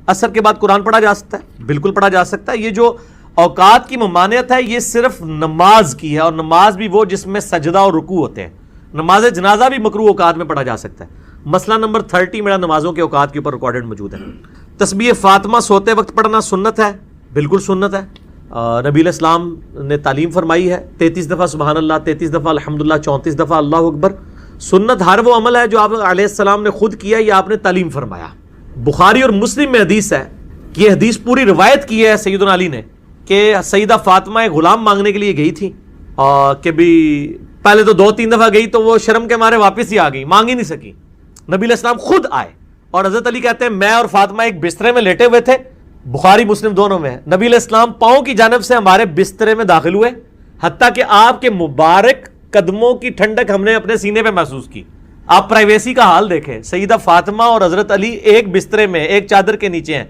عصر کے بعد قرآن پڑھا جا سکتا ہے؟ بالکل پڑھا جا سکتا ہے. یہ جو اوقات کی ممانعت ہے یہ صرف نماز کی ہے، اور نماز بھی وہ جس میں سجدہ اور رکوع ہوتے ہیں. نماز جنازہ بھی مکروہ اوقات میں پڑھا جا سکتا ہے. مسئلہ نمبر 30 میرا نمازوں کے اوقات کے اوپر ریکارڈڈ موجود ہے. تسبیح فاطمہ سوتے وقت پڑھنا سنت ہے؟ بالکل سنت ہے. نبی علیہ السلام نے تعلیم فرمائی ہے 33 دفعہ سبحان اللہ، 33 دفعہ الحمدللہ، 34 دفعہ اللہ اکبر. سنت ہر وہ عمل ہے جو آپ علیہ السلام نے خود کیا یا آپ نے تعلیم فرمایا. بخاری اور مسلم میں حدیث ہے، یہ حدیث پوری روایت کی ہے سیدنا علی نے کہ سیدہ فاطمہ ایک غلام مانگنے کے لیے گئی تھی، اور کہ بھی پہلے تو 2-3 دفعہ گئی تو وہ شرم کے مارے واپس ہی آ گئی، مانگ ہی نہیں سکی. نبی علیہ السلام خود آئے، اور حضرت علی کہتے ہیں میں اور فاطمہ ایک بسترے میں لیٹے ہوئے تھے، بخاری مسلم دونوں میں ہے. نبی علیہ السلام پاؤں کی جانب سے ہمارے بسترے میں داخل ہوئے، حتیٰ کہ آپ کے مبارک قدموں کی ٹھنڈک ہم نے اپنے سینے پہ محسوس کی. آپ پرائیویسی کا حال دیکھیں، سیدہ فاطمہ اور حضرت علی ایک بسترے میں ایک چادر کے نیچے ہیں،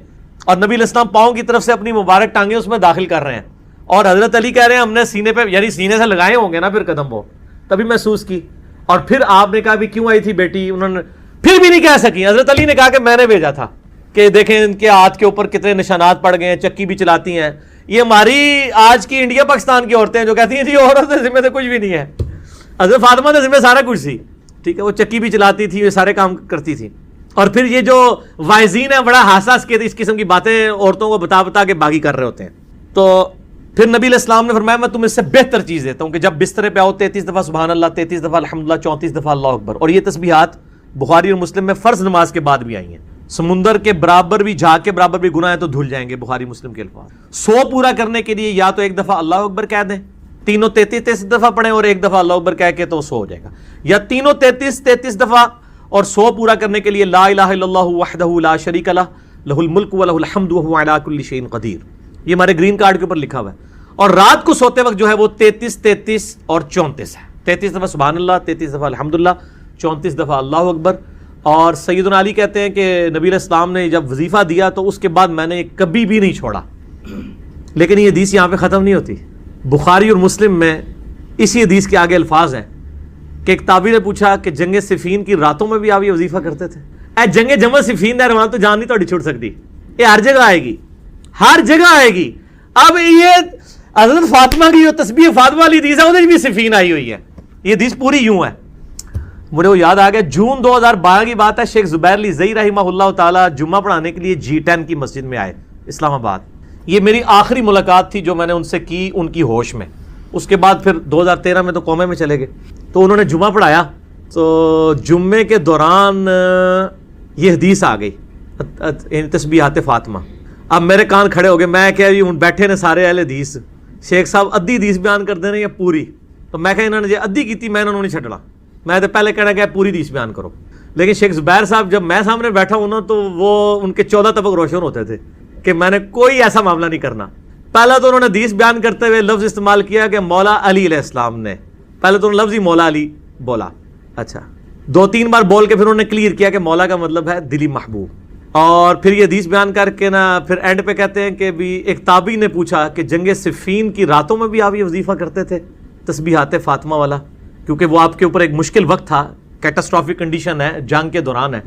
اور نبی علیہ السلام پاؤں کی طرف سے اپنی مبارک ٹانگیں اس میں داخل کر رہے ہیں، اور حضرت علی کہہ رہے ہیں ہم نے سینے پہ، یعنی سینے سے لگائے ہوں گے نا پھر قدم، وہ تبھی محسوس کی. اور پھر آپ نے کہا بھی کیوں آئی تھی بیٹی؟ انہوں نے پھر بھی نہیں کہہ سکی. حضرت علی نے کہا کہ میں نے بھیجا تھا، کہ دیکھیں ان کے ہاتھ کے اوپر کتنے نشانات پڑ گئے ہیں، چکی بھی چلاتی ہیں. یہ ہماری آج کی انڈیا پاکستان کی عورتیں جو کہتی ہیں جی عورت کے ذمہ سے کچھ بھی نہیں ہے، حضرت فاطمہ کے ذمہ سارا کچھ سی. ٹھیک ہے، وہ چکی بھی چلاتی تھی، یہ سارے کام کرتی تھی. اور پھر یہ جو وائزین ہیں بڑا حساس کے اس قسم کی باتیں عورتوں کو بتا بتا کے باغی کر رہے ہوتے ہیں. تو پھر نبی علیہ السلام نے فرمایا میں تمہیں اس سے بہتر چیز دیتا ہوں کہ جب بسترے پہ آؤ 33 دفعہ سبحان اللہ، 33 دفعہ الحمدللہ، 34 دفعہ اللہ اکبر. اور یہ تسبیحات بخاری اور مسلم میں فرض نماز کے بعد بھی آئی ہیں. سمندر کے برابر بھی، جھاگ کے برابر بھی گناہ ہے تو دھل جائیں گے، بخاری مسلم کے الفاظ. 100 پورا کرنے کے لیے یا تو ایک دفعہ اللہ اکبر کہہ دیں، تینوں 33 دفعہ پڑھیں، اور ایک دفعہ اللہ اکبر کہہ کے تو 100 ہو جائے گا. یا تینوں 33 دفعہ اور 100 پورا کرنے کے لیے لا الہ الا اللہ وحدہ لا شریک لہ لہ الملک ولہ الحمد وہو علی کل شیء قدیر. یہ ہمارے گرین کارڈ کے اوپر لکھا ہوا ہے. اور رات کو سوتے وقت جو ہے وہ 33 اور 34 ہے. 33 دفعہ سبحان اللہ، 33 دفعہ الحمدللہ، 34 دفعہ اللہ اکبر. اور سیدنا علی کہتے ہیں کہ نبی علیہ السلام نے جب وظیفہ دیا تو اس کے بعد میں نے کبھی بھی نہیں چھوڑا. لیکن یہ حدیث یہاں پہ ختم نہیں ہوتی. بخاری اور مسلم میں اسی حدیث کے آگے الفاظ ہیں کہ ایک تابعی نے پوچھا کہ جنگ صفین کی راتوں میں بھی آپ یہ وظیفہ کرتے تھے؟ اے جنگ جمع صفین ہے، وہاں تو جان نہیں توڑی چھوڑ سکتی، یہ ہر جگہ آئے گی، ہر جگہ آئے گی. اب یہ حضرت فاطمہ کی جو تسبیح فاطمہ والی حدیث ہے ادھر بھی صفین آئی ہوئی ہے. یہ حدیث پوری یوں ہے. مجھے وہ یاد آ گیا، جون 2012 کی بات ہے، شیخ زبیر علی زئی رحمہ اللہ تعالیٰ جمعہ پڑھانے کے لیے G10 کی مسجد میں آئے اسلام آباد. یہ میری آخری ملاقات تھی جو میں نے ان سے کی ان کی ہوش میں. اس کے بعد پھر 2013 میں تو قومے میں چلے گئے. تو انہوں نے جمعہ پڑھایا تو جمعے کے دوران یہ حدیث آ گئی تسبیحات فاطمہ. اب میرے کان کھڑے ہو گئے. میں کہا جی بیٹھے نے سارے اہل حدیث، شیخ صاحب ادھی حدیث بیان کر دینے یا پوری؟ تو میں کہا انہوں نے جی ادھی کی تھی، میں انہوں نے نہیں چھڈنا، میں تو پہلے کہنا کہ پوری حدیث بیان کرو. لیکن شیخ زبیر صاحب جب میں سامنے بیٹھا ہوں نا تو وہ ان کے 14 طبق روشن ہوتے تھے کہ میں نے کوئی ایسا معاملہ نہیں کرنا. پہلا تو انہوں نے حدیث بیان کرتے ہوئے لفظ استعمال کیا کہ مولا علی علیہ السلام نے، پہلے تو لفظ ہی مولا علی بولا، اچھا 2-3 بار بول کے پھر انہوں نے کلیئر کیا کہ مولا کا مطلب ہے دلی محبوب. اور پھر یہ حدیث بیان کر کے نا پھر اینڈ پہ کہتے ہیں کہ بھی ایک تابعی نے پوچھا کہ جنگ صفین کی راتوں میں بھی آپ یہ وظیفہ کرتے تھے تسبیحات فاطمہ والا، کیونکہ وہ آپ کے اوپر ایک مشکل وقت تھا، کیٹاسٹرافک کنڈیشن ہے، جنگ کے دوران ہے.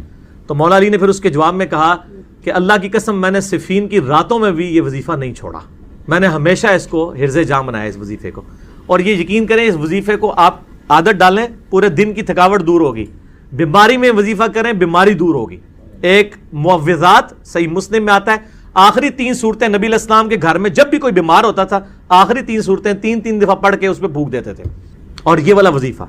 تو مولا علی نے پھر اس کے جواب میں کہا کہ اللہ کی قسم میں نے صفین کی راتوں میں بھی یہ وظیفہ نہیں چھوڑا، میں نے ہمیشہ اس کو حرز جام بنایا اس وظیفے کو. اور یہ یقین کریں اس وظیفے کو آپ عادت ڈالیں، پورے دن کی تھکاوٹ دور ہوگی. بیماری میں وظیفہ کریں، بیماری دور ہوگی. ایک معوذات صحیح مسلم میں آتا ہے، آخری 3 صورتیں نبی علیہ السلام کے گھر میں جب بھی کوئی بیمار ہوتا تھا آخری 3 صورتیں 3 دفعہ پڑھ کے اس پہ پھونک دیتے تھے. اور یہ والا وظیفہ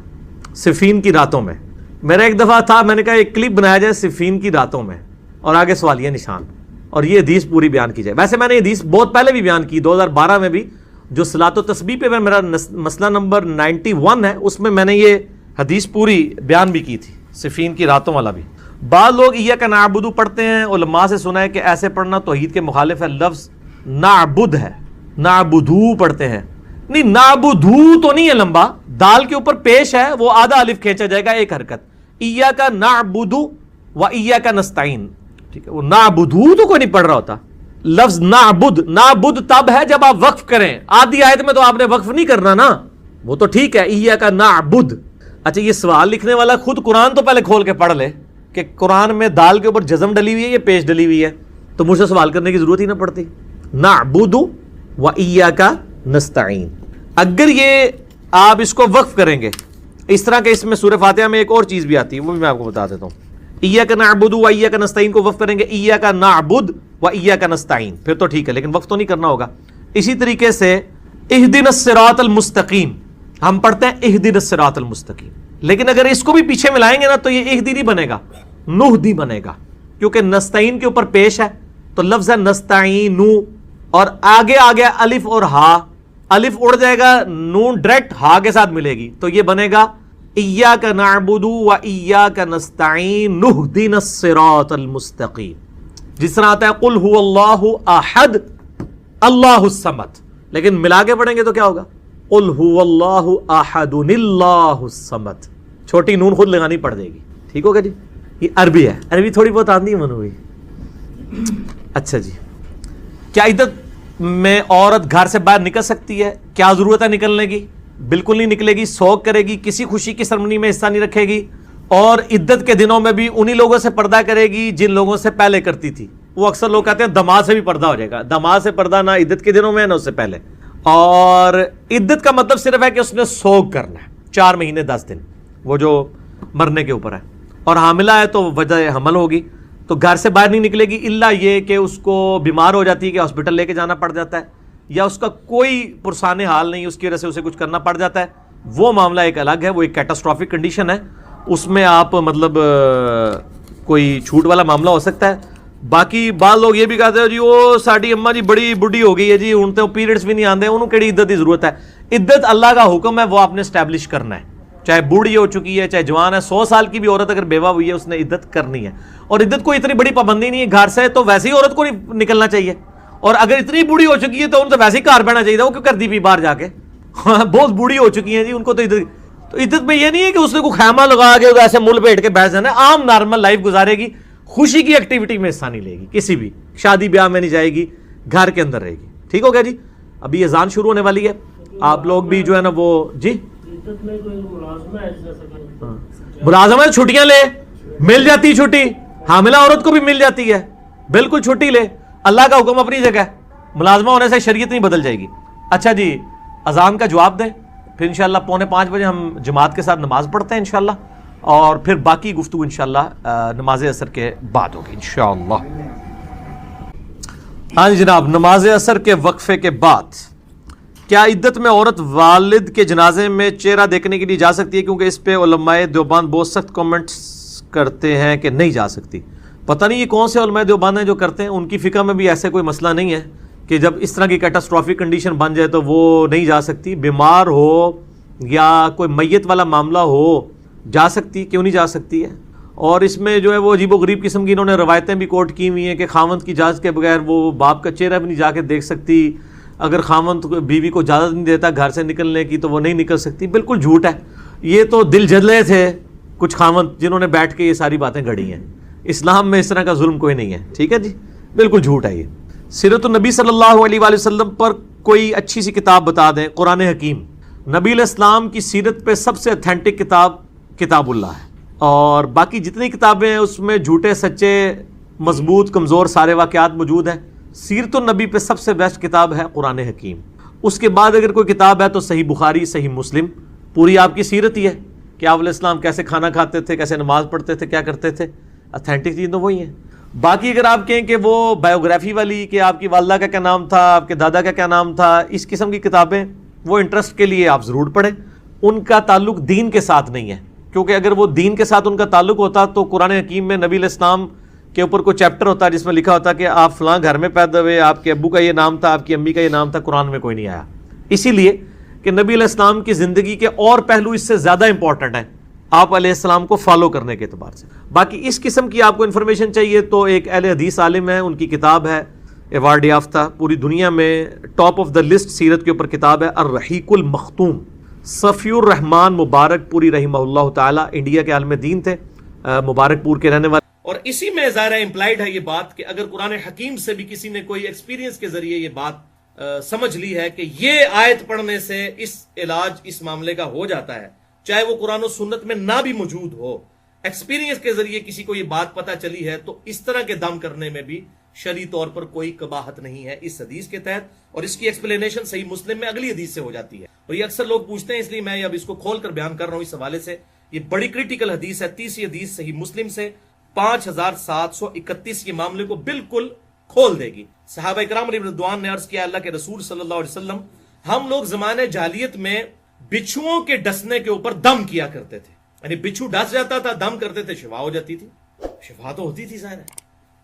صفین کی راتوں میں، میرا ایک دفعہ تھا میں نے کہا ایک کلپ بنایا جائے صفین کی راتوں میں اور آگے سوالیہ نشان اور یہ حدیث پوری بیان کی جائے. ویسے میں نے یہ حدیث بہت پہلے بھی بیان کی، 2012 میں بھی، جو صلاۃ و تسبیح پہ میرا مسئلہ نمبر 91 ہے، اس میں نے یہ حدیث پوری بیان بھی کی تھی، صفین کی راتوں والا بھی. بعض لوگ ایاک نعبد پڑھتے ہیں، علماء سے سنا ہے کہ ایسے پڑھنا توحید کے مخالف ہے. لفظ نعبد ہے، نعبدو پڑھتے ہیں. نہیں، نعبدو تو نہیں ہے لمبا، دال کے اوپر پیش ہے، وہ آدھا الف کھینچا جائے گا ایک حرکت. ایاک نعبد و ایاک نستعین، ٹھیک ہے. وہ نعبدو تو کوئی نہیں پڑھ رہا ہوتا. لفظ نعبد، نعبد تب ہے جب آپ وقف کریں. آدھی آیت میں تو آپ نے وقف نہیں کرنا نا، وہ تو ٹھیک ہے ایاک نعبد. اچھا یہ سوال لکھنے والا خود قرآن تو پہلے کھول کے پڑھ لے کہ قرآن میں دال کے اوپر جزم ڈلی ہوئی ہے یا پیش ڈلی ہوئی ہے. تو مجھ سے سوال کرنے کی ضرورت ہی نہ پڑتی. نعبد و ایاک نستعین. اگر یہ آپ اس کو وقف کریں گے اس طرح کہ اس میں سورہ فاتحہ میں ایک اور چیز بھی آتی ہے، وہ بھی میں آپ کو بتا دیتا ہوں. ایاک نعبد و ایاک نستعین کو وقف کریں گے ایاک نعبد و ایاک نستعین، پھر تو ٹھیک ہے، لیکن وقف تو نہیں کرنا ہوگا. اسی طریقے سے اہدنا الصراط المستقیم ہم پڑھتے ہیں اہدنا الصراط المستقیم، لیکن اگر اس کو بھی پیچھے ملائیں گے نا تو یہ اہدی نہیں بنے گا، نہدی بنے گا، کیونکہ نستعین کے اوپر پیش ہے تو لفظ ہے نستعین، اور آگے آگے الف اور ہا، الف اڑ جائے گا، نون ڈائریکٹ ہا کے ساتھ ملے گی تو یہ بنے گا ایاک نعبد و ایاک نستعین نہدنا الصراط المستقیم. جس طرح آتا ہے قل هو اللہ احد اللہ الصمد، لیکن ملا کے پڑھیں گے تو کیا ہوگا؟ قل هو اللہ احد اللہ الصمد، چھوٹی نون خود لگانی پڑ جائے گی. ٹھیک ہوگا جی؟ یہ عربی ہے، عربی تھوڑی بہت آتی ہے منوی. اچھا جی، کیا عدت میں عورت گھر سے باہر نکل سکتی ہے؟ کیا ضرورت ہے نکلنے کی؟ بالکل نہیں نکلے گی. سوگ کرے گی، کسی خوشی کی سرمنی میں حصہ نہیں رکھے گی، اور عدت کے دنوں میں بھی انہی لوگوں سے پردہ کرے گی جن لوگوں سے پہلے کرتی تھی. وہ اکثر لوگ کہتے ہیں دماد سے بھی پردہ ہو جائے گا. دماد سے پردہ نہ عدت کے دنوں میں نہ اس سے پہلے. اور عدت کا مطلب صرف ہے کہ اس نے سوگ کرنا ہے 4 مہینے 10 دن، وہ جو مرنے کے اوپر ہے. اور حاملہ ہے تو وجہ حمل ہوگی تو گھر سے باہر نہیں نکلے گی، الا یہ کہ اس کو بیمار ہو جاتی ہے کہ ہاسپٹل لے کے جانا پڑ جاتا ہے، یا اس کا کوئی پرسان حال نہیں، اس کی وجہ سے اسے کچھ کرنا پڑ جاتا ہے. وہ معاملہ ایک الگ ہے، وہ ایک کیٹاسٹرافک کنڈیشن ہے، اس میں آپ مطلب کوئی چھوٹ والا معاملہ ہو سکتا ہے. باقی بعض لوگ یہ بھی کہتے ہیں جی وہ ساڈی اماں جی بڑی بڈھی ہو گئی ہے جی، ان تو پیریڈز بھی نہیں آتے، انہوں کیڑی عدت کی ضرورت ہے. عدت اللہ کا حکم ہے، وہ آپ نے اسٹیبلش کرنا ہے، چاہے بوڑھی ہو چکی ہے چاہے جوان ہے. 100 سال کی بھی عورت اگر بیوہ ہوئی ہے اس نے عدت کرنی ہے. اور عدت کوئی اتنی بڑی پابندی نہیں ہے، گھر سے تو ویسے ہی عورت کو نہیں نکلنا چاہیے، اور اگر اتنی بوڑھی ہو چکی ہے تو ان سے ویسے ہی گھر بہنا چاہیے. وہ کیوں کر دی بھی باہر جا کے؟ بہت بوڑھی ہو چکی ہیں جی، ان کو تو عدت میں یہ نہیں ہے کہ اس نے کوئی خیمہ لگا کے ایسے مل پیٹ کے بیٹھ جانا ہے. عام نارمل لائف گزارے گی، خوشی کی ایکٹیویٹی میں حصہ نہیں لے گی، کسی بھی شادی بیاہ میں نہیں جائے گی، گھر کے اندر رہے گی. ٹھیک ہو گیا جی؟ ابھی اذان شروع ہونے والی ہے، آپ لوگ بھی جو ہے نا وہ جی ملازمت چھٹیاں لے، مل جاتی چھٹی، حاملہ عورت کو بھی مل جاتی ہے، بالکل چھٹی لے. اللہ کا حکم اپنی جگہ، ملازمہ ہونے سے شریعت نہیں بدل جائے گی. اچھا جی، اذان کا جواب دیں، پھر انشاءاللہ 4:45 بجے ہم جماعت کے ساتھ نماز پڑھتے ہیں انشاءاللہ، اور پھر باقی گفتگو انشاءاللہ نماز عصر کے بعد ہوگی انشاءاللہ. ہاں جی جناب، نماز عصر کے وقفے کے بعد کیا عدت میں عورت والد کے جنازے میں چہرہ دیکھنے کے لیے جا سکتی ہے؟ کیونکہ اس پہ علماء دیوبند بہت سخت کامنٹس کرتے ہیں کہ نہیں جا سکتی. پتہ نہیں یہ کون سے علماء دیوبند ہیں جو کرتے ہیں، ان کی فقہ میں بھی ایسے کوئی مسئلہ نہیں ہے کہ جب اس طرح کی کیٹاسٹرافک کنڈیشن بن جائے تو وہ نہیں جا سکتی. بیمار ہو یا کوئی میت والا معاملہ ہو جا سکتی، کیوں نہیں جا سکتی ہے. اور اس میں جو ہے وہ عجیب و غریب قسم کی انہوں نے روایتیں بھی کوٹ کی ہوئی ہیں کہ خاوند کی اجازت کے بغیر وہ باپ کا چہرہ بھی نہیں جا کے دیکھ سکتی، اگر خاوند بیوی کو اجازت نہیں دیتا گھر سے نکلنے کی تو وہ نہیں نکل سکتی. بالکل جھوٹ ہے، یہ تو دل جدلے تھے کچھ خاوند جنہوں نے بیٹھ کے یہ ساری باتیں گھڑی ہیں. اسلام میں اس طرح کا ظلم کوئی نہیں ہے. ٹھیک ہے جی، بالکل جھوٹ ہے یہ. سیرت النبی صلی اللہ علیہ وآلہ وسلم پر کوئی اچھی سی کتاب بتا دیں. قرآن حکیم، نبی علیہ السلام کی سیرت پہ سب سے اتھینٹک کتاب کتاب اللہ ہے، اور باقی جتنی کتابیں ہیں اس میں جھوٹے سچے مضبوط کمزور سارے واقعات موجود ہیں. سیرت النبی پہ سب سے بیسٹ کتاب ہے قرآن حکیم. اس کے بعد اگر کوئی کتاب ہے تو صحیح بخاری، صحیح مسلم، پوری آپ کی سیرت ہی ہے کہ آپ علیہ السلام کیسے کھانا کھاتے تھے، کیسے نماز پڑھتے تھے، کیا کرتے تھے. اتھینٹک چیز تو وہی ہے. باقی اگر آپ کہیں کہ وہ بایوگرافی والی کہ آپ کی والدہ کا کیا نام تھا، آپ کے دادا کا کیا نام تھا، اس قسم کی کتابیں وہ انٹرسٹ کے لیے آپ ضرور پڑھیں. ان کا تعلق دین کے ساتھ نہیں ہے، کیونکہ اگر وہ دین کے ساتھ ان کا تعلق ہوتا تو قرآن حکیم میں نبی علیہ السلام کے اوپر کوئی چیپٹر ہوتا جس میں لکھا ہوتا کہ آپ فلاں گھر میں پیدا ہوئے، آپ کے ابو کا یہ نام تھا، آپ کی امی کا یہ نام تھا. قرآن میں کوئی نہیں آیا، اسی لیے کہ نبی علیہ السلام کی زندگی کے اور پہلو اس سے زیادہ امپورٹنٹ ہیں آپ علیہ السلام کو فالو کرنے کے اعتبار سے. باقی اس قسم کی آپ کو انفارمیشن چاہیے تو ایک اہل حدیث عالم ہے، ان کی کتاب ہے ایوارڈ یافتہ، پوری دنیا میں ٹاپ آف دا لسٹ سیرت کے اوپر کتاب ہے، الرحیق المختوم. صفی الرحمان مبارک پوری رحمہ اللہ تعالی انڈیا کے عالم دین تھے، مبارک پور کے رہنے والے. اور اسی میں ظاہر امپلائڈ ہے یہ بات کہ اگر قرآن حکیم سے بھی کسی نے کوئی ایکسپیرینس کے ذریعے یہ بات سمجھ لی ہے کہ یہ آیت پڑھنے سے اس علاج اس معاملے کا ہو جاتا ہے، چاہے وہ قرآن و سنت میں نہ بھی موجود ہو، ایکسپیرینس کے ذریعے کسی کو یہ بات پتہ چلی ہے، تو اس طرح کے دم کرنے میں بھی شرعی طور پر کوئی قباحت نہیں ہے اس حدیث کے تحت، اور اس کی ایکسپلینیشن صحیح مسلم میں اگلی حدیث سے ہو جاتی ہے، اور یہ اکثر لوگ پوچھتے ہیں، اس لیے میں اب اس کو کھول کر بیان کر رہا ہوں اس حوالے سے۔ یہ بڑی کریٹیکل حدیث ہے، تیسری حدیث صحیح مسلم سے 5731، یہ معاملے کو بالکل کھول دے گی۔ صحابہ کرام علیہ رضوان نے عرض کیا اللہ کے رسول صلی اللہ علیہ وسلم، ہم لوگ زمانے جاہلیت میں بچھوؤں کے ڈسنے کے اوپر دم کیا کرتے تھے، یعنی بچھو ڈس جاتا تھا، دم کرتے تھے، شفا ہو جاتی تھی، شفا تو ہوتی تھی ظاہر ہے،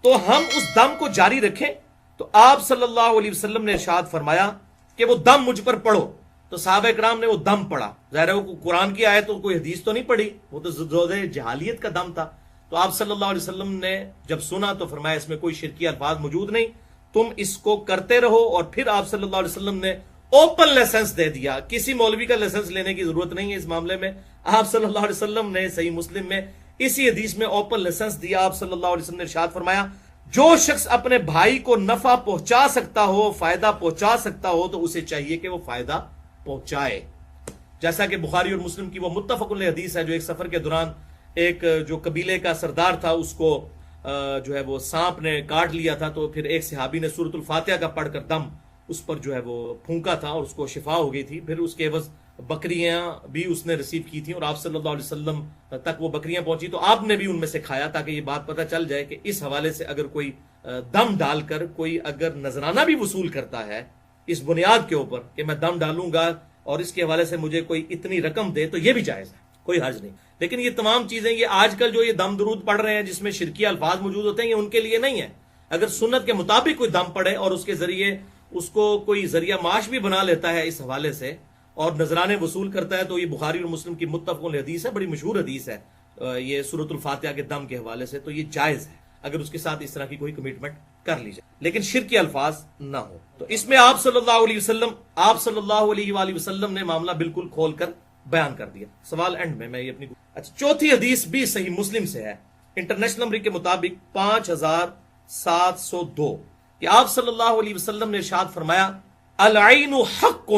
تو ہم اس دم کو جاری رکھیں۔ تو آپ صلی اللہ علیہ وسلم نے ارشاد فرمایا کہ وہ دم مجھ پر پڑھو، تو صحابہ کرام نے وہ دم پڑھا، ظاہر ہے وہ قرآن کی آیت تو کوئی حدیث تو نہیں پڑھی، وہ تو زوجہ جہالیت کا دم تھا۔ تو آپ صلی اللہ علیہ وسلم نے جب سنا تو فرمایا اس میں کوئی شرکی الفاظ موجود نہیں، تم اس کو کرتے رہو۔ اور پھر آپ صلی اللہ علیہ وسلم نے اوپن لائسنس دے دیا، کسی مولوی کا لائسنس لینے کی ضرورت نہیں ہے اس معاملے میں۔ آپ صلی اللہ علیہ وسلم نے صحیح مسلم میں اسی حدیث میں اوپن لائسنس دیا۔ آپ صلی اللہ علیہ وسلم نے ارشاد فرمایا جو شخص اپنے بھائی کو نفع پہنچا سکتا ہو، فائدہ پہنچا سکتا ہو، تو اسے چاہیے کہ وہ فائدہ پہنچائے۔ جیسا کہ بخاری اور مسلم کی وہ متفق علیہ حدیث ہے، جو ایک سفر کے دوران ایک جو قبیلے کا سردار تھا اس کو جو ہے وہ سانپ نے کاٹ لیا تھا، تو پھر ایک صحابی نے سورۃ الفاتحہ کا پڑھ کر دم اس پر جو ہے وہ پھونکا تھا اور اس کو شفا ہو گئی تھی۔ پھر اس کے عوض بکریاں بھی اس نے ریسیو کی تھیں اور آپ صلی اللہ علیہ وسلم تک وہ بکریاں پہنچی، تو آپ نے بھی ان میں سے کھایا تاکہ یہ بات پتہ چل جائے کہ اس حوالے سے اگر کوئی دم ڈال کر کوئی اگر نذرانہ بھی وصول کرتا ہے اس بنیاد کے اوپر کہ میں دم ڈالوں گا اور اس کے حوالے سے مجھے کوئی اتنی رقم دے، تو یہ بھی جائز ہے، کوئی حرج نہیں۔ لیکن یہ تمام چیزیں یہ آج کل جو یہ دم درود پڑھ رہے ہیں جس میں شرکی الفاظ موجود ہوتے ہیں، یہ ان کے لیے نہیں ہے۔ اگر سنت کے مطابق کوئی دم پڑے اور اس کے ذریعے اس کو کوئی ذریعہ معاش بھی بنا لیتا ہے اس حوالے سے اور نذرانے وصول کرتا ہے، تو یہ بخاری اور مسلم کی متفق علیہ حدیث ہے، بڑی مشہور حدیث ہے یہ سورۃ الفاتحہ کے دم کے حوالے سے، تو یہ جائز ہے اگر اس کے ساتھ اس طرح کی کوئی کمٹمنٹ کر لی جائے، لیکن شرک کے الفاظ نہ ہو۔ تو اس میں آپ صلی اللہ علیہ وآلہ وسلم نے معاملہ بالکل کھول کر بیان کر دیا۔ سوال اینڈ میں یہ اپنی چوتھی حدیث بھی صحیح مسلم سے ہے، انٹرنیشنل نمبر کے مطابق 5702، کہ آپ صلی اللہ علیہ وسلم نے ارشاد فرمایا العین حق،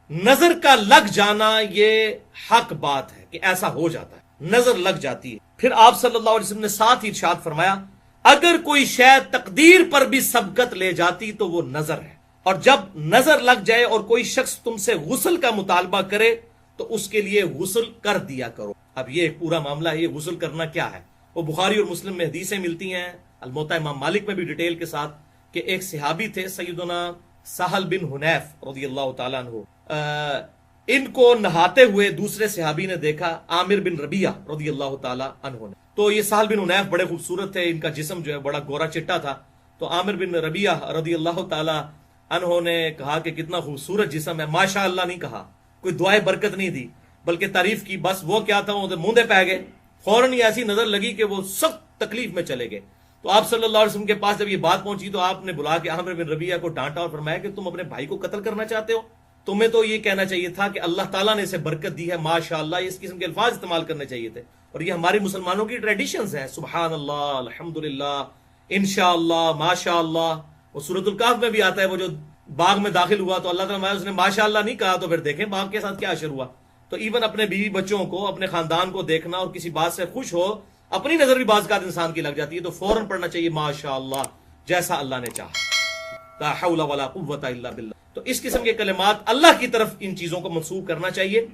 نظر کا لگ جانا یہ حق بات ہے کہ ایسا ہو جاتا ہے، نظر لگ جاتی ہے۔ پھر آپ صلی اللہ علیہ وسلم نے ساتھ ہی ارشاد فرمایا اگر کوئی شے تقدیر پر بھی سبقت لے جاتی تو وہ نظر ہے، اور جب نظر لگ جائے اور کوئی شخص تم سے غسل کا مطالبہ کرے تو اس کے لیے غسل کر دیا کرو۔ اب یہ ایک پورا معاملہ ہے، یہ غسل کرنا کیا ہے، وہ بخاری اور مسلم میں حدیثیں ملتی ہیں، الموطا امام مالک میں بھی ڈیٹیل کے ساتھ، کہ ایک صحابی تھے سیدنا سہل بن حنیف رضی اللہ تعالیٰ عنہ، ان کو نہاتے ہوئے دوسرے صحابی نے دیکھا، عامر بن ربیہ رضی اللہ تعالیٰ عنہ نے۔ تو یہ سہل بن حنیف بڑے خوبصورت تھے، ان کا جسم جو ہے بڑا گورا چٹا تھا، تو عامر بن ربیہ رضی اللہ تعالیٰ عنہ نے کہا کہ کتنا خوبصورت جسم ہے، ماشاء اللہ نہیں کہا، کوئی دعائے برکت نہیں دی بلکہ تعریف کی۔ بس وہ کیا تھا، وہ موندے پہ گئے، فوراً ہی ایسی نظر لگی کہ وہ سخت تکلیف میں چلے گئے۔ تو آپ صلی اللہ علیہ وسلم کے پاس جب یہ بات پہنچی تو آپ نے بلا کے عامر بن ربیہ کو ڈانٹا اور فرمایا کہ تم اپنے بھائی کو قتل کرنا چاہتے ہو، تمہیں تو یہ کہنا چاہیے تھا کہ اللہ تعالیٰ نے اسے برکت دی ہے، ماشاءاللہ، اس قسم کے الفاظ استعمال کرنے چاہیے تھے۔ اور یہ ہماری مسلمانوں کی ٹریڈیشنز ہیں، سبحان اللہ، الحمدللہ، انشاءاللہ، ماشاءاللہ۔ وہ سورۃ الکہف میں بھی آتا ہے، وہ جو باغ میں داخل ہوا تو اللہ تعالیٰ اس نے ماشاءاللہ نہیں کہا، تو پھر دیکھیں باغ کے ساتھ کیا اشر ہوا۔ تو ایون اپنے بیوی بچوں کو، اپنے خاندان کو دیکھنا اور کسی بات سے خوش ہو، اپنی نظر بھی بعض اوقات انسان کی لگ جاتی ہے، تو فوراً پڑھنا چاہیے ماشاءاللہ، جیسا اللہ نے چاہا، لا حول ولا قوت الا باللہ۔ تو اس قسم کے کلمات اللہ کی طرف ان چیزوں کو منسوب کرنا چاہیے،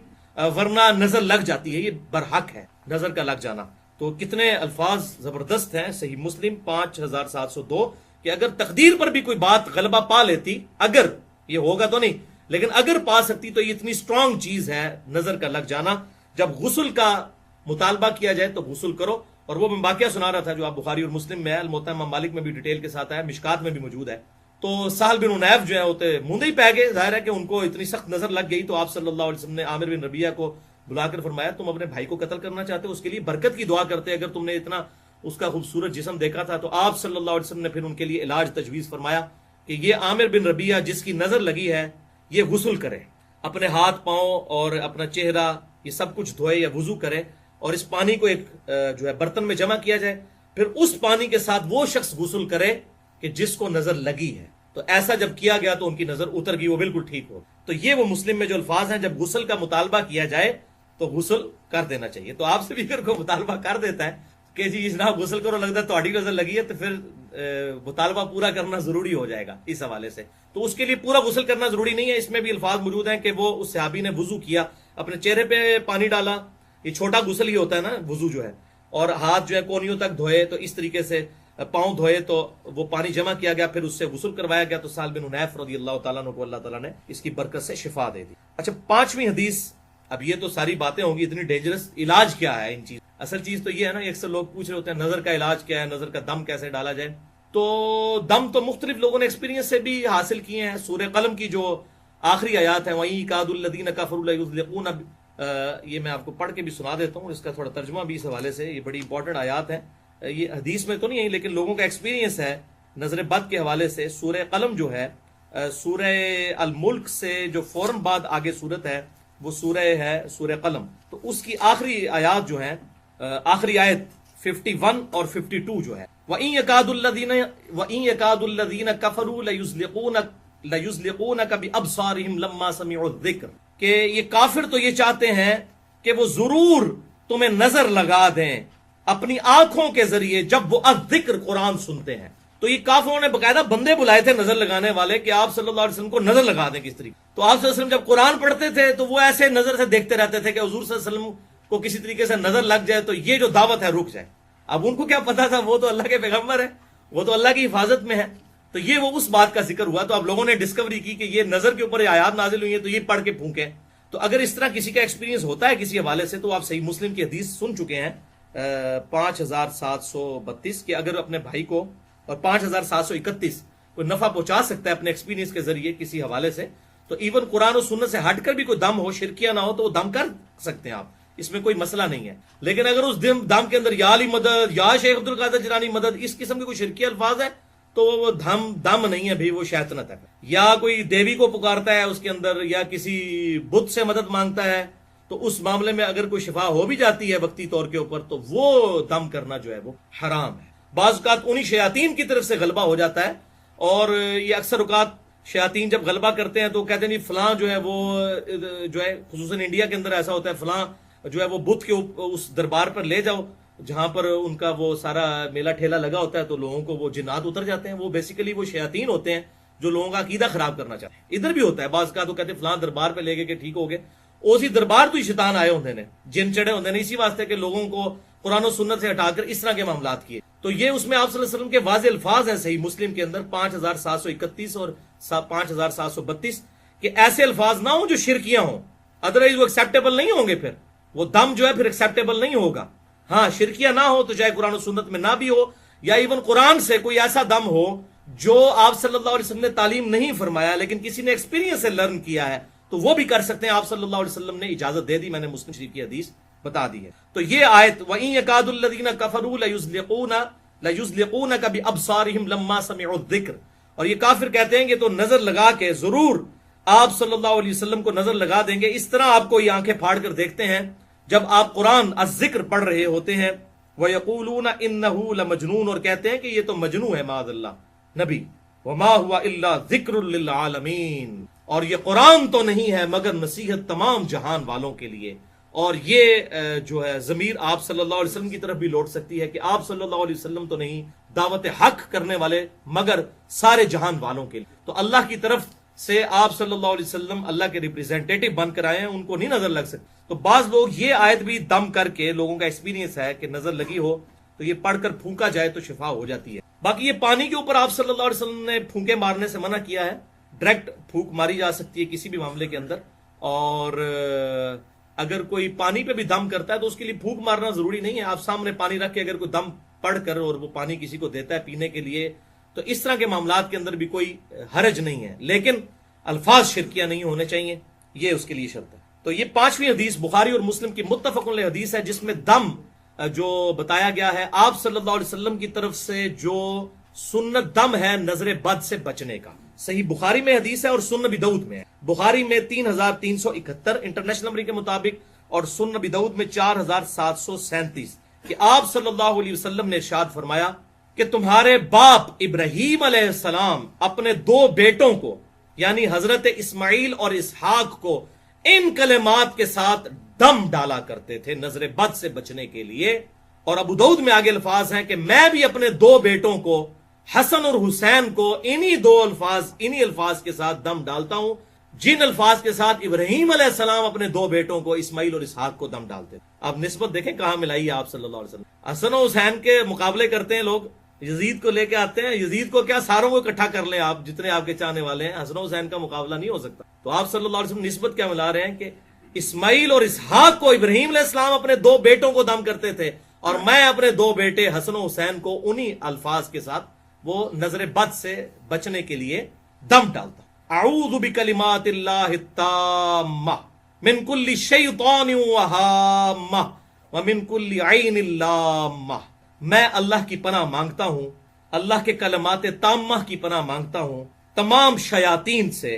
ورنہ نظر لگ جاتی ہے، یہ برحق ہے نظر کا لگ جانا۔ تو کتنے الفاظ زبردست ہیں، صحیح مسلم 5702، کہ اگر تقدیر پر بھی کوئی بات غلبہ پا لیتی، اگر یہ ہوگا تو نہیں لیکن اگر پا سکتی، تو یہ اتنی سٹرونگ چیز ہے نظر کا لگ جانا۔ جب غسل کا مطالبہ کیا جائے تو غسل کرو، اور وہ میں واقعہ سنا رہا تھا جو آپ بخاری اور مسلم میں ہے، الموطا امام مالک میں بھی ڈیٹیل کے ساتھ ہے، مشکات میں بھی موجود ہے۔ تو سہل بن حنیف جو ہے ہوتے مندے ہی پہ گئے، ظاہر ہے کہ ان کو اتنی سخت نظر لگ گئی، تو آپ صلی اللہ علیہ وسلم نے عامر بن ربیہ کو بلا کر فرمایا تم اپنے بھائی کو قتل کرنا چاہتے ہو، اس کے لیے برکت کی دعا کرتے اگر تم نے اتنا اس کا خوبصورت جسم دیکھا تھا۔ تو آپ صلی اللہ علیہ وسلم نے پھر ان کے لیے علاج تجویز فرمایا کہ یہ عامر بن ربیہ جس کی نظر لگی ہے یہ غسل کرے، اپنے ہاتھ پاؤں اور اپنا چہرہ یہ سب کچھ دھوئے یا وضو کرے، اور اس پانی کو ایک جو ہے برتن میں جمع کیا جائے، پھر اس پانی کے ساتھ وہ شخص غسل کرے کہ جس کو نظر لگی ہے۔ تو ایسا جب کیا گیا تو ان کی نظر اتر گئی، وہ بالکل ٹھیک ہو۔ تو یہ وہ مسلم میں جو الفاظ ہیں، جب غسل کا مطالبہ کیا جائے تو غسل کر دینا چاہیے۔ تو آپ سے بھی اگر کوئی مطالبہ کر دیتا ہے کہ جی جناب غسل کرو، لگتا ہے تہاڈی نظر لگی ہے تو پھر مطالبہ پورا کرنا ضروری ہو جائے گا اس حوالے سے. تو اس کے لیے پورا غسل کرنا ضروری نہیں ہے. اس میں بھی الفاظ موجود ہیں کہ وہ اس صحابی نے وضو کیا، اپنے چہرے پہ پانی ڈالا، یہ چھوٹا غسل ہی ہوتا ہے نا وضو جو ہے، اور ہاتھ جو ہے کونیوں تک دھوئے، تو اس طریقے سے پاؤں دھوئے تو وہ پانی جمع کیا گیا، پھر اس سے غسل کروایا گیا. تو سہل بن حنیف رضی اللہ تعالیٰ عنہ کو اللہ تعالیٰ نے اس کی برکت سے شفا دے دی. اچھا 5ویں حدیث. اب یہ تو ساری باتیں ہوں گی اتنی ڈینجرس. علاج کیا ہے ان چیز؟ اصل چیز تو یہ ہے نا، اکثر لوگ پوچھ رہے ہوتے ہیں نظر کا علاج کیا ہے، نظر کا دم کیسے ڈالا جائے. تو دم تو مختلف لوگوں نے ایکسپیرینس سے بھی حاصل کیے ہیں. سورہ قلم کی جو آخری آیات ہیں، وَإِن يَكَادُ الَّذِينَ كَفَرُوا لَيُزْلِقُونَ، یہ میں آپ کو پڑھ کے بھی سنا دیتا ہوں، اس کا تھوڑا ترجمہ بھی اس حوالے سے. یہ بڑی امپورٹنٹ آیات ہیں، یہ حدیث میں تو نہیں ہے لیکن لوگوں کا ایکسپیرینس ہے نظر بد کے حوالے سے. سورہ قلم جو ہے، سورہ الملک سے جو فوراً بعد آگے صورت ہے وہ سورہ ہے سورہ قلم. تو اس کی آخری آیات جو ہیں، آخری آیت 51 اور 52 جو ہے، وَإِن يَكَادُ الَّذِينَ كَفَرُوا لَيُزْلِقُونَكَ بِأَبْصَارِهِمْ لَمَّا سَمِعُوا الذِّكْرَ، کہ یہ کافر تو یہ چاہتے ہیں کہ وہ ضرور تمہیں نظر لگا دیں اپنی آنکھوں کے ذریعے جب وہ الذکر قرآن سنتے ہیں. تو یہ کافروں نے باقاعدہ بندے بلائے تھے نظر لگانے والے کہ آپ صلی اللہ علیہ وسلم کو نظر لگا دیں کس طریقے. تو آپ صلی اللہ علیہ وسلم جب قرآن پڑھتے تھے تو وہ ایسے نظر سے دیکھتے رہتے تھے کہ حضور صلی اللہ علیہ وسلم کو کسی طریقے سے نظر لگ جائے تو یہ جو دعوت ہے رک جائے. اب ان کو کیا پتا تھا، وہ تو اللہ کے پیغمبر ہے، وہ تو اللہ کی حفاظت میں ہے. تو یہ وہ اس بات کا ذکر ہوا. تو اب لوگوں نے ڈسکوری کی کہ یہ نظر کے اوپر آیات نازل ہوئی ہیں تو یہ پڑھ کے پھونکیں. تو اگر اس طرح کسی کا ایکسپیرینس ہوتا ہے کسی حوالے سے، تو آپ صحیح مسلم کی حدیث سن چکے ہیں 5732 کہ اگر اپنے بھائی کو، اور 5731 کوئی نفع پہنچا سکتا ہے اپنے ایکسپیرینس کے ذریعے کسی حوالے سے، تو ایون قرآن و سنت سے ہٹ کر بھی کوئی دم ہو، شرکیہ نہ ہو، تو وہ دم کر سکتے ہیں آپ، اس میں کوئی مسئلہ نہیں ہے. لیکن اگر اس دم کے اندر یا علی مدد، یا شیخ عبد القادر جیلانی مدد، اس قسم کے کوئی شرکیہ الفاظ ہے تو وہ دم نہیں ہے بھی، وہ شیطنت ہے. یا کوئی دیوی کو پکارتا ہے اس کے اندر، یا کسی بت سے مدد مانگتا ہے، تو اس معاملے میں اگر کوئی شفا ہو بھی جاتی ہے وقتی طور کے اوپر، تو وہ دم کرنا جو ہے وہ حرام ہے. بعض اوقات انہی شیاطین کی طرف سے غلبہ ہو جاتا ہے، اور یہ اکثر اوقات شیاطین جب غلبہ کرتے ہیں تو کہتے ہیں نہیں فلاں جو ہے وہ جو ہے، خصوصاً انڈیا کے اندر ایسا ہوتا ہے، فلاں جو ہے وہ بت کے اس دربار پر لے جاؤ جہاں پر ان کا وہ سارا میلہ ٹھیلا لگا ہوتا ہے، تو لوگوں کو وہ جنات اتر جاتے ہیں. وہ بیسیکلی وہ شیاطین ہوتے ہیں جو لوگوں کا عقیدہ خراب کرنا چاہتے ہیں. ادھر بھی ہوتا ہے بعض کا، تو کہتے ہیں فلاں دربار پہ لے گئے کہ ٹھیک ہو گئے، اسی دربار تو ہی شیطان آئے ہوتے ہیں، جن چڑھے ہوتے ہیں، اسی واسطے کہ لوگوں کو قرآن و سنت سے ہٹا کر اس طرح کے معاملات کیے. تو یہ اس میں آپ صلی اللہ علیہ وسلم کے واضح الفاظ ہیں صحیح مسلم کے اندر 5731 اور 5732 کہ ایسے الفاظ نہ ہوں جو شرکیاں ہوں، ادروائز وہ ایکسیپٹیبل نہیں ہوں گے، پھر وہ دم جو ہے پھر ایکسیپٹیبل نہیں ہوگا. ہاں شرکیاں نہ ہو تو چاہے قرآن و سنت میں نہ بھی ہو، یا ایون قرآن سے کوئی ایسا دم ہو جو آپ صلی اللہ علیہ وسلم نے تعلیم نہیں فرمایا لیکن کسی نے ایکسپیرینس سے لرن کیا ہے، تو وہ بھی کر سکتے ہیں. آپ صلی اللہ علیہ وسلم نے اجازت دے دی، میں نے مسلم شریف کی حدیث بتا دی ہے. تو یہ آیت وَإِن يَكَادُ الَّذِينَ كَفَرُوا لَيُزْلِقُونَكَ بِأَبْصَارِهِمْ لَمَّا سَمِعُوا الذِّكْرَ، اور یہ کافر کہتے ہیں کہ تو نظر لگا کے ضرور آپ صلی اللہ علیہ وسلم کو نظر لگا دیں گے. اس طرح آپ کو یہ آنکھیں پھاڑ کر دیکھتے ہیں جب آپ قرآن الذکر پڑھ رہے ہوتے ہیں. وَيَقُولُونَ إِنَّهُ لَمَجْنُونَ، اور کہتے ہیں کہ یہ تو مجنون ہے معاذ اللہ نبی. وَمَا هُوَ إِلَّا ذِكْرٌ لِّلْعَالَمِينَ، اور یہ قرآن تو نہیں ہے مگر نصیحت تمام جہان والوں کے لیے. اور یہ جو ہے ضمیر آپ صلی اللہ علیہ وسلم کی طرف بھی لوٹ سکتی ہے کہ آپ صلی اللہ علیہ وسلم تو نہیں دعوت حق کرنے والے مگر سارے جہان والوں کے لیے. تو اللہ کی طرف سے آپ صلی اللہ علیہ وسلم اللہ کے ریپریزنٹیٹو بن کر آئے ہیں، ان کو نہیں نظر لگ سکتی. تو بعض لوگ یہ آیت بھی دم کر کے، لوگوں کا ایکسپیرینس ہے کہ نظر لگی ہو تو یہ پڑھ کر پھونکا جائے تو شفا ہو جاتی ہے. باقی یہ پانی کے اوپر آپ صلی اللہ علیہ وسلم نے پھونکے مارنے سے منع کیا ہے. ڈائریکٹ پھونک ماری جا سکتی ہے کسی بھی معاملے کے اندر، اور اگر کوئی پانی پہ بھی دم کرتا ہے تو اس کے لیے پھونک مارنا ضروری نہیں ہے. آپ سامنے پانی رکھ کے اگر کوئی دم پڑھ کر اور وہ پانی کسی کو دیتا ہے پینے کے لیے، تو اس طرح کے معاملات کے اندر بھی کوئی حرج نہیں ہے، لیکن الفاظ شرکیہ نہیں ہونے چاہیے، یہ اس کے لیے شرط ہے. تو یہ 5ویں حدیث بخاری اور مسلم کی متفق علیہ حدیث ہے، جس میں دم جو بتایا گیا ہے آپ صلی اللہ علیہ وسلم کی طرف سے جو سنت دم ہے نظر بد سے بچنے کا. صحیح بخاری میں حدیث ہے اور سنن نبی داؤد میں ہے. بخاری میں 3371 انٹرنیشنل نمبر کے مطابق، اور سنن نبی داؤد میں 4737 کہ آپ صلی اللہ علیہ وسلم نے ارشاد فرمایا کہ تمہارے باپ ابراہیم علیہ السلام اپنے 2 بیٹوں کو یعنی حضرت اسماعیل اور اسحاق کو ان کلمات کے ساتھ دم ڈالا کرتے تھے نظر بد سے بچنے کے لیے، اور ابو داؤد میں آگے الفاظ ہیں کہ میں بھی اپنے دو بیٹوں کو حسن اور حسین کو انہی الفاظ کے ساتھ دم ڈالتا ہوں جن الفاظ کے ساتھ ابراہیم علیہ السلام اپنے دو بیٹوں کو اسماعیل اور اسحاق کو دم ڈالتے. اب نسبت دیکھیں کہاں ملائی ہے آپ صلی اللہ علیہ وسلم. حسن و حسین کے مقابلے کرتے ہیں لوگ, یزید کو لے کے آتے ہیں. یزید کو کیا, ساروں کو اکٹھا کر لیں آپ جتنے آپ کے چاہنے والے ہیں, حسن و حسین کا مقابلہ نہیں ہو سکتا. تو آپ صلی اللہ علیہ وسلم نسبت کیا ملا رہے ہیں کہ اسماعیل اور اسحاق کو ابراہیم علیہ السلام اپنے دو بیٹوں کو دم کرتے تھے, اور میں اپنے دو بیٹے حسن و حسین کو انہی الفاظ کے ساتھ وہ نظر بد سے بچنے کے لیے دم ڈالتا. اعوذ بکلمات اللہ التامہ من کل شیطان وہامہ ومن کل عین لامہ. میں اللہ کی پناہ مانگتا ہوں, اللہ کے کلمات تامہ کی پناہ مانگتا ہوں تمام شیاطین سے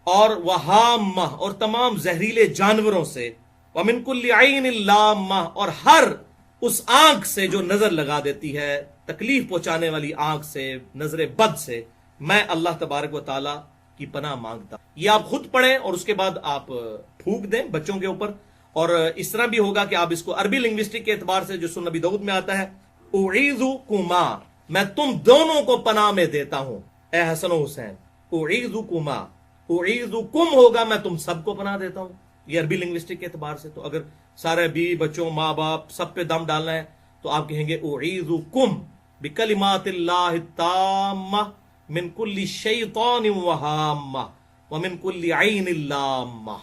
اور وہامہ اور تمام زہریلے جانوروں سے, ومن کل عین لامہ اور ہر اس آنکھ سے جو نظر لگا دیتی ہے, تکلیف پہنچانے والی آنکھ سے, نظر بد سے میں اللہ تبارک و تعالی کی پناہ مانگتا. یہ آپ خود پڑھیں اور اس کے بعد آپ پھونک دیں بچوں کے اوپر. اور اس طرح بھی ہوگا کہ آپ اس کو عربی لنگوسٹک کے اعتبار سے جو سنن نبی داؤد میں آتا ہے, اعیذکما, میں تم دونوں کو پناہ میں دیتا ہوں اے حسن و حسین. اعیذکما, اعیذکم ہوگا میں تم سب کو پناہ دیتا ہوں, یہ عربی لنگوسٹک کے اعتبار سے. تو اگر سارے بیوی بچوں ماں باپ سب پہ دم ڈالنا ہے تو آپ کہیں گے اعیذکم بکلمات اللہ التامہ من کل شیطان وہامہ ومن کل عین لامہ.